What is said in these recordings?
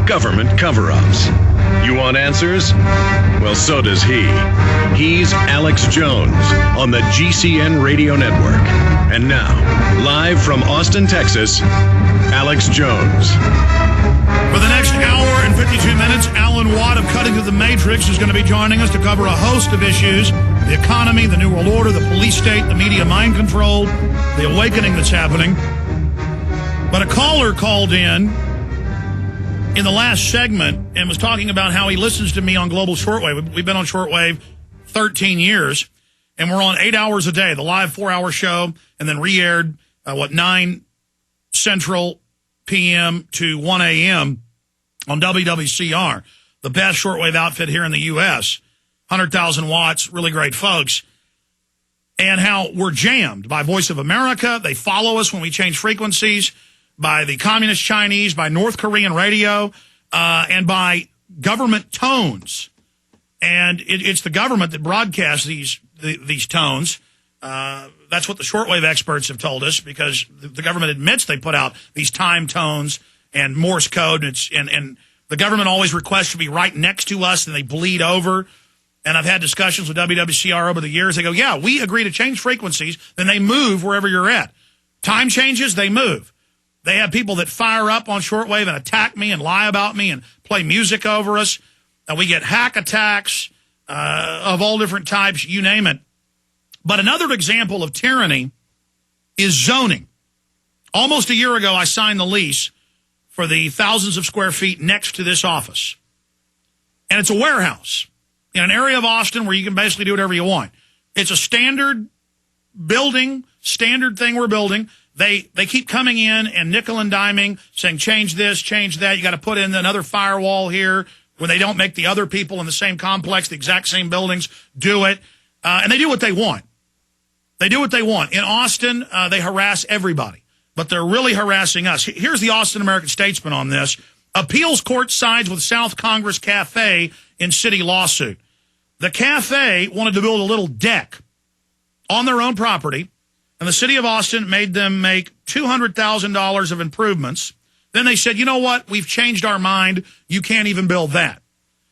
government cover-ups. You want answers? Well, so does he. He's Alex Jones on the GCN Radio Network. And now, live from Austin, Texas, Alex Jones. For the next hour and 52 minutes, Alan Watt of Cutting Through the Matrix is going to be joining us to cover a host of issues: the economy, the New World Order, the police state, the media mind control, the awakening that's happening. But a caller called in the last segment and was talking about how he listens to me on Global Shortwave. We've been on Shortwave 13 years, and we're on 8 hours a day, the live 4-hour show, and then re-aired, 9 Central p.m. to 1 a.m. on WWCR, the best shortwave outfit here in the U.S., 100,000 watts, really great folks, and how we're jammed by Voice of America. They follow us when we change frequencies, by the Communist Chinese, by North Korean radio, and by government tones. And it's the government that broadcasts these tones. That's what the shortwave experts have told us, because the government admits they put out these time tones and Morse code, and the government always requests to be right next to us, and they bleed over. And I've had discussions with WWCR over the years. They go, yeah, we agree to change frequencies, then they move wherever you're at. Time changes, they move. They have people that fire up on shortwave and attack me and lie about me and play music over us. And we get hack attacks of all different types, you name it. But another example of tyranny is zoning. Almost a year ago, I signed the lease for the thousands of square feet next to this office. And it's a warehouse in an area of Austin where you can basically do whatever you want. It's a standard building, standard thing we're building. They keep coming in and nickel and diming, saying change this, change that. You got to put in another firewall here. When they don't make the other people in the same complex, the exact same buildings, do it. And they do what they want. They do what they want. In Austin, they harass everybody, but they're really harassing us. Here's the Austin American Statesman on this. Appeals court sides with South Congress Cafe in city lawsuit. The cafe wanted to build a little deck on their own property, and the city of Austin made them make $200,000 of improvements. Then they said, you know what? We've changed our mind. You can't even build that.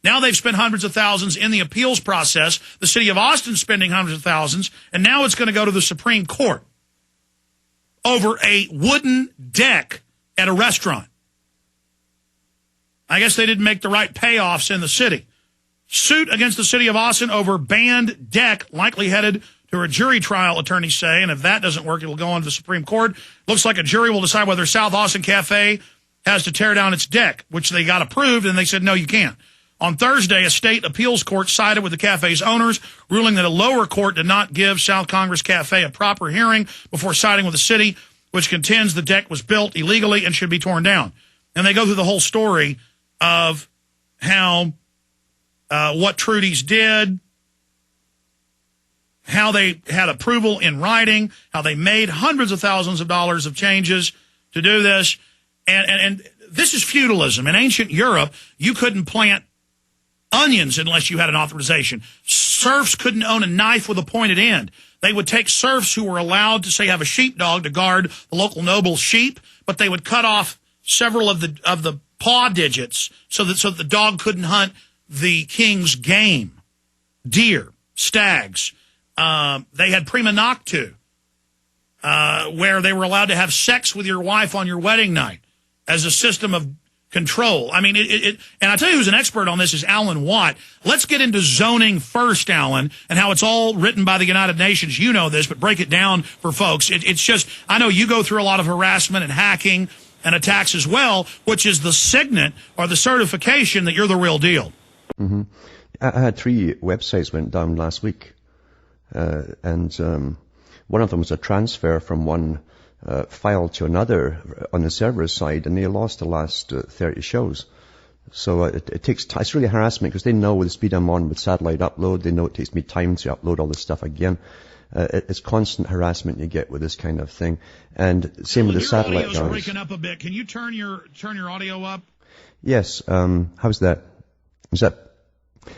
Now they've spent hundreds of thousands in the appeals process. The city of Austin spending hundreds of thousands, and now it's going to go to the Supreme Court over a wooden deck at a restaurant. I guess they didn't make the right payoffs in the city. Suit against the city of Austin over banned deck, likely headed to a jury trial, attorneys say, and if that doesn't work, it'll go on to the Supreme Court. Looks like a jury will decide whether South Austin Cafe has to tear down its deck, which they got approved, and they said, no, you can't. On Thursday, a state appeals court sided with the cafe's owners, ruling that a lower court did not give South Congress Cafe a proper hearing before siding with the city, which contends the deck was built illegally and should be torn down. And they go through the whole story of how what treaties did, how they had approval in writing, how they made hundreds of thousands of dollars of changes to do this. And this is feudalism. In ancient Europe, you couldn't plant onions unless you had an authorization. Serfs couldn't own a knife with a pointed end. They would take serfs who were allowed to, say, have a sheepdog to guard the local noble's sheep, but they would cut off several of the paw digits so that the dog couldn't hunt the king's game, deer, stags. They had prima noctu, where they were allowed to have sex with your wife on your wedding night as a system of control. I mean, and I tell you who's an expert on this is Alan Watt. Let's get into zoning first, Alan, and how it's all written by the United Nations. You know this, but break it down for folks. It's just, I know you go through a lot of harassment and hacking and attacks as well, which is the signet or the certification that you're the real deal. Mm-hmm. I had 3 websites went down last week. And one of them was a transfer from one file to another on the server side, and they lost the last 30 shows. So it takes time. It's really harassment because they know with the speed I'm on with satellite upload, they know it takes me time to upload all this stuff again. It's constant harassment you get with this kind of thing. And same with the satellite guys. Your audio's breaking up a bit. Can you turn your audio up? Yes. How's that? Is that?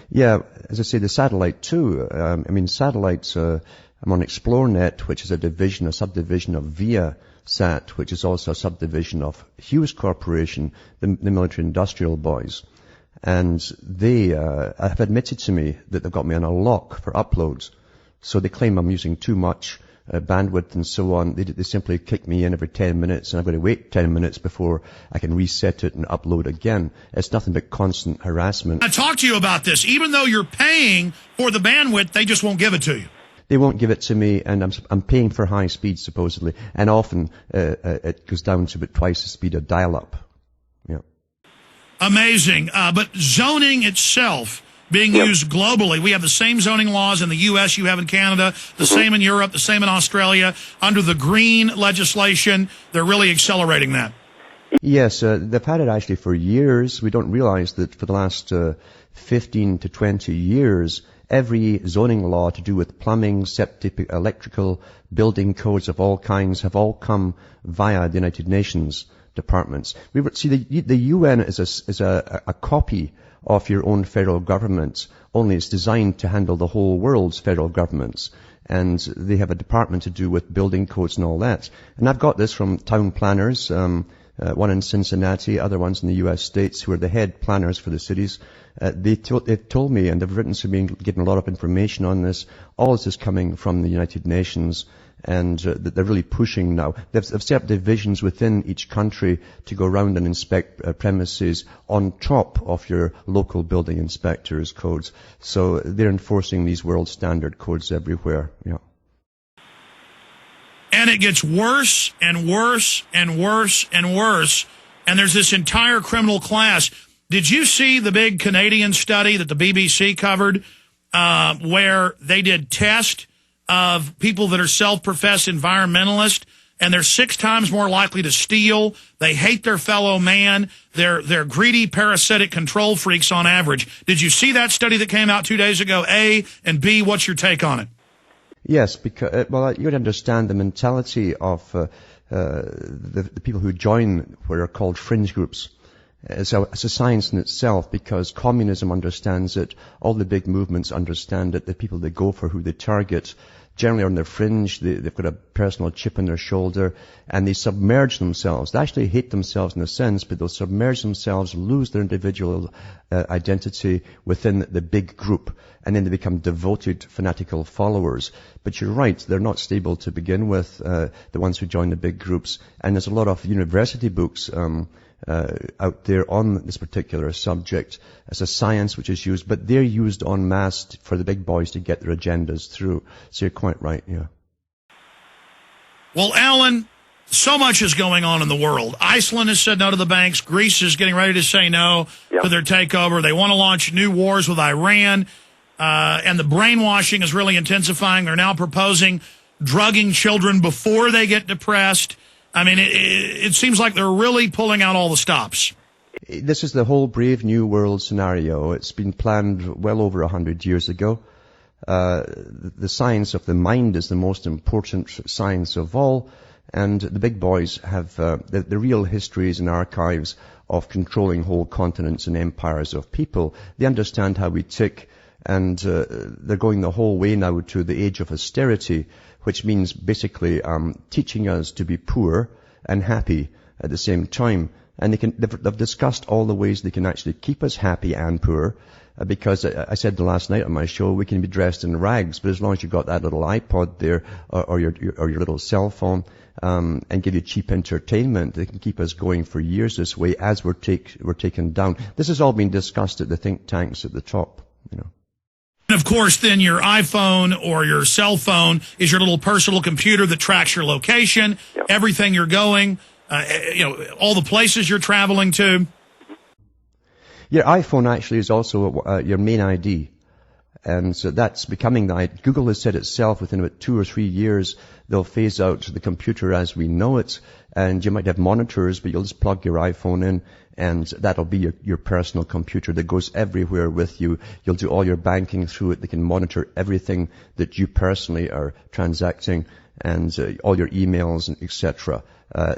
Yeah, as I say, the satellite too. I mean, satellites, I'm on ExploreNet, which is a subdivision of RIIA Sat, which is also a subdivision of Hughes Corporation, the military industrial boys. And they have admitted to me that they've got me on a lock for uploads. So they claim I'm using too much bandwidth and so on. They simply kick me in every 10 minutes, and I've got to wait 10 minutes before I can reset it and upload again. It's nothing but constant harassment. I talked to you about this. Even though you're paying for the bandwidth, they just won't give it to you. They won't give it to me, and I'm paying for high speed, supposedly. And often it goes down to about twice the speed of dial-up. Yeah. Amazing. But zoning itself being used globally. We have the same zoning laws in the U.S. you have in Canada, the same in Europe, the same in Australia. Under the green legislation, they're really accelerating that. Yes, they've had it actually for years. We don't realize that for the last 15 to 20 years, every zoning law to do with plumbing, septic, electrical, building codes of all kinds have all come via the United Nations departments. The UN is a copy of your own federal government, only it's designed to handle the whole world's federal governments. And they have a department to do with building codes and all that. And I've got this from town planners, one in Cincinnati, other ones in the U.S. states, who are the head planners for the cities. They've told me, and they've written to me, getting a lot of information on this. All this is coming from the United Nations, and they're really pushing now. They've set up divisions within each country to go around and inspect premises on top of your local building inspectors' codes. So they're enforcing these world standard codes everywhere. Yeah. And it gets worse and worse and worse and worse. And there's this entire criminal class. Did you see the big Canadian study that the BBC covered where they did tests of people that are self-professed environmentalists, and they're 6 times more likely to steal? They hate their fellow man. They're greedy, parasitic control freaks on average. Did you see that study that came out 2 days ago? A, and B, what's your take on it? Yes, because, you would understand the mentality of the people who join what are called fringe groups. It's a science in itself, because communism understands it, all the big movements understand it, the people they go for, who they target, generally are on their fringe, they've got a personal chip on their shoulder, and they submerge themselves. They actually hate themselves in a sense, but they'll submerge themselves, lose their individual identity within the big group, and then they become devoted, fanatical followers. But you're right, they're not stable to begin with, the ones who join the big groups. And there's a lot of university books out there on this particular subject as a science which is used, but they're used en masse for the big boys to get their agendas through. So you're quite right, yeah. Well, Alan, so much is going on in the world. Iceland has said no to the banks. Greece is getting ready to say no to their takeover. They want to launch new wars with Iran. And the brainwashing is really intensifying. They're now proposing drugging children before they get depressed. I mean, it seems like they're really pulling out all the stops. This is the whole Brave New World scenario. It's been planned well over 100 years ago. The science of the mind is the most important science of all, and the big boys have the real histories and archives of controlling whole continents and empires of people. They understand how we tick, and they're going the whole way now to the age of austerity, which means basically teaching us to be poor and happy at the same time. And they've discussed all the ways they can actually keep us happy and poor, because I said last night on my show, we can be dressed in rags, but as long as you've got that little iPod there or your little cell phone and give you cheap entertainment, they can keep us going for years this way as we're taken down. This has all been discussed at the think tanks at the top, you know. And of course, then your iPhone or your cell phone is your little personal computer that tracks your location, everything you're going, all the places you're traveling to. Your iPhone actually is also your main ID. And so that's becoming the ID. Google has said itself within about 2 or 3 years, they'll phase out the computer as we know it. And you might have monitors, but you'll just plug your iPhone in, and that'll be your personal computer that goes everywhere with you. You'll do all your banking through it. They can monitor everything that you personally are transacting, and all your emails, and etc.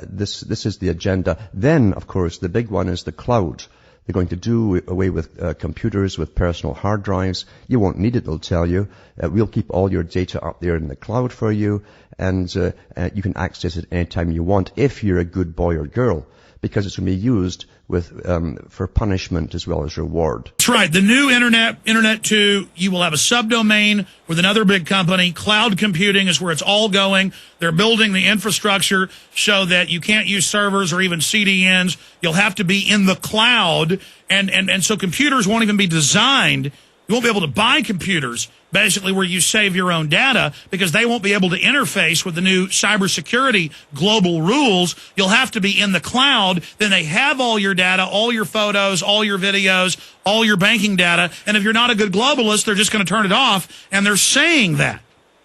This is the agenda. Then, of course, the big one is the cloud. They're going to do away with computers with personal hard drives. You won't need it, they'll tell you. We'll keep all your data up there in the cloud for you, and you can access it anytime you want if you're a good boy or girl, because it's going to be used for punishment as well as reward. That's right. The new Internet 2, you will have a subdomain with another big company. Cloud computing is where it's all going. They're building the infrastructure so that you can't use servers or even CDNs. You'll have to be in the cloud. And so computers won't even be designed. You won't be able to buy computers, basically, where you save your own data, because they won't be able to interface with the new cybersecurity global rules. You'll have to be in the cloud. Then they have all your data, all your photos, all your videos, all your banking data. And if you're not a good globalist, they're just going to turn it off. And they're saying that.